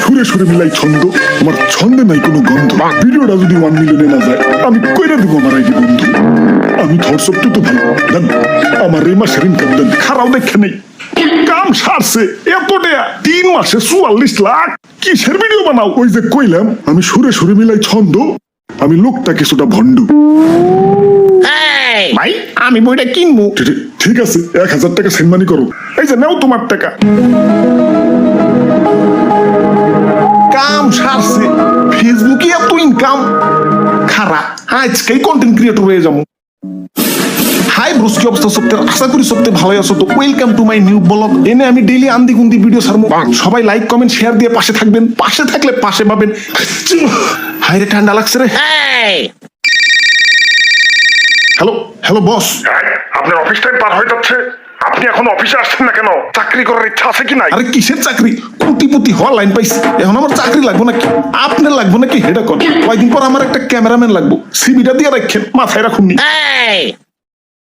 সুরে সুরে মিলাই ছন্দ, আমার ছন্দে নাই কোনো গন্ধ। ভিডিওটা যদি 1 মিলিয়নে না যায় আমি কইরা দিব আমার আইডি বন্ধ। আমি থরসব তো ভাই দেন, আমার এই মাসের ইনকাম দেন, খারাপ দেখে নেই। কাম সারছে এত টাকা, 3 মাসে 44 লাখ। কিসের ভিডিও বানাও? ওই যে কইলাম আমি সুরে সুরে মিলাই ছন্দ, আমি লোকটা কিছুটা ভণ্ড। ভাই আমি বইটা কিনবো। ঠিক আছে, 1000 টাকা সেন্ড করো। এই যে নাও তোমার টাকা। কাম সারছে, ফেসবুকে এত ইনকাম, খারাপ আজকেই কন্টেন্ট ক্রিয়েটর হয়ে যাবো। হাই ব্রোস, কি অবস্থা সপ্তাহে? আশা করি সপ্তাহে ভালোই আছো। তো welcome to my new blog. এনে আমি ডেইলি আন্দি গুন্দি ভিডিও ছাড়বো। সবাই লাইক কমেন্ট শেয়ার দিয়ে পাশে থাকবেন, পাশে থাকলে পাশে পাবেন। হাই রে, ঠান্ডা লাগছে রে। হ্যালো হ্যালো বস, আপনার অফিস টাইম পার হয়ে যাচ্ছে, আপনি এখন অফিসে আসছেন না কেন? চাকরি করার ইচ্ছা আছে কি নাই? আরে কিসের চাকরি? কোটিপতি হওয়ার লাইন পাইছি, এখন আমার চাকরি লাগবো নাকি? আপনার লাগবো নাকি হেডা কর? কয়েকদিন পর আমার একটা ক্যামেরাম্যান লাগবো, সিবিটা দিয়ে রাখেন, মাথায় রাখুন নি।